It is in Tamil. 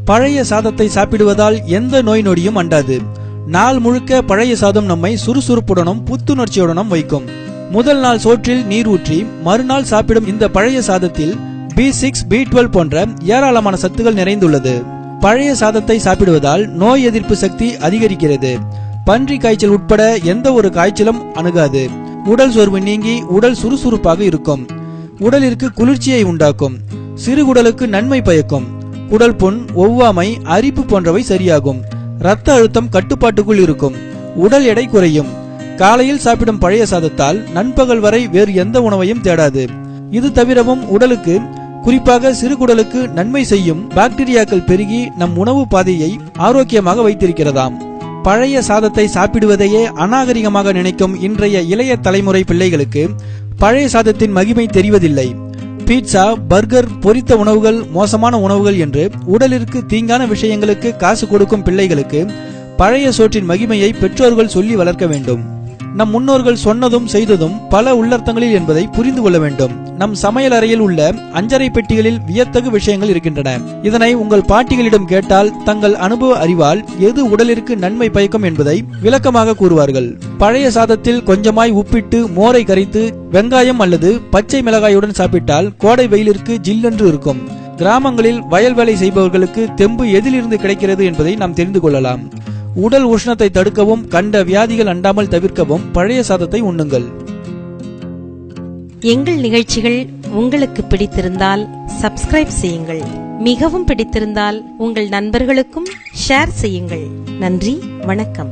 பழைய சாதத்தை சாப்பிடுவதால் எந்த நோய் நொடியும் அண்டாது. நாள் முழுக்க பழைய சாதம் நம்மை சுறுசுறுப்புடனும் புத்துணர்ச்சியுடனும் வைக்கும். முதல் நாள் சோற்றில் நீர் ஊற்றி மறுநாள் சாப்பிடும் இந்த பழைய சாதத்தில் B6, B12 போன்ற ஏராளமான சத்துக்கள் நிறைந்துள்ளது. பழைய சாதத்தை சாப்பிடுவதால் நோய் எதிர்ப்பு சக்தி அதிகரிக்கிறது. பன்றி காய்ச்சல் உட்பட எந்த ஒரு காய்ச்சலும் அணுகாது. உடல் சோர்வு நீங்கி உடல் சுறுசுறுப்பாக இருக்கும். உடலிற்கு குளிர்ச்சியை உண்டாக்கும். சிறுகுடலுக்கு நன்மை பயக்கும். குடல் புண், ஒவ்வாமை, அரிப்பு போன்றவை சரியாகும். இரத்த அழுத்தம் கட்டுப்பாட்டுக்குள் இருக்கும். உடல் எடை குறையும். காலையில் சாப்பிடும் பழைய சாதத்தால் நண்பகல் வரை வேறு எந்த உணவையும் தேடாது. இது தவிரவும் உடலுக்கு, குறிப்பாக சிறுகுடலுக்கு நன்மை செய்யும் பாக்டீரியாக்கள் பெருகி நம் உணவு பாதையை ஆரோக்கியமாக வைத்திருக்கிறதாம். பழைய சாதத்தை சாப்பிடுவதையே அநாகரிகமாக நினைக்கும் இன்றைய இளைய தலைமுறை பிள்ளைகளுக்கு பழைய சாதத்தின் மகிமை தெரிவதில்லை. பீட்சா, பர்கர், பொரித்த உணவுகள் மோசமான உணவுகள் என்று உடலிற்கு தீங்கான விஷயங்களுக்கு காசு கொடுக்கும் பிள்ளைகளுக்கு பழைய சோற்றின் மகிமையை பெற்றோர்கள் சொல்லி வளர்க்க வேண்டும். நம் முன்னோர்கள் சொன்னதும் செய்ததும் பல உள்ளர்த்தங்களில் என்பதை புரிந்து கொள்ள வேண்டும். நம் சமையல் அறையில் உள்ள அஞ்சரை பெட்டிகளில் வியத்தகு விஷயங்கள் இருக்கின்றன. இதனை உங்கள் பாட்டிகளிடம் கேட்டால் தங்கள் அனுபவ அறிவால் எது உடலிற்கு நன்மை பயக்கும் என்பதை விளக்கமாக கூறுவார்கள். பழைய சாதத்தில் கொஞ்சமாய் உப்பிட்டு மோரை கரைத்து வெங்காயம் அல்லது பச்சை மிளகாயுடன் சாப்பிட்டால் கோடை வெயிலிற்கு ஜில்லென்று இருக்கும். கிராமங்களில் வயல் வேலை செய்பவர்களுக்கு தெம்பு எதிலிருந்து கிடைக்கிறது என்பதை நாம் தெரிந்து கொள்ளலாம். உடல் உஷ்ணத்தை தடுக்கவும் கண்ட வியாதிகள் அண்டாமல் தவிர்க்கவும் பழைய சாதத்தை உண்ணுங்கள். எங்கள் நிகழ்ச்சிகள் உங்களுக்கு பிடித்திருந்தால் சப்ஸ்கிரைப் செய்யுங்கள். மிகவும் பிடித்திருந்தால் உங்கள் நண்பர்களுக்கும் ஷேர் செய்யுங்கள். நன்றி, வணக்கம்.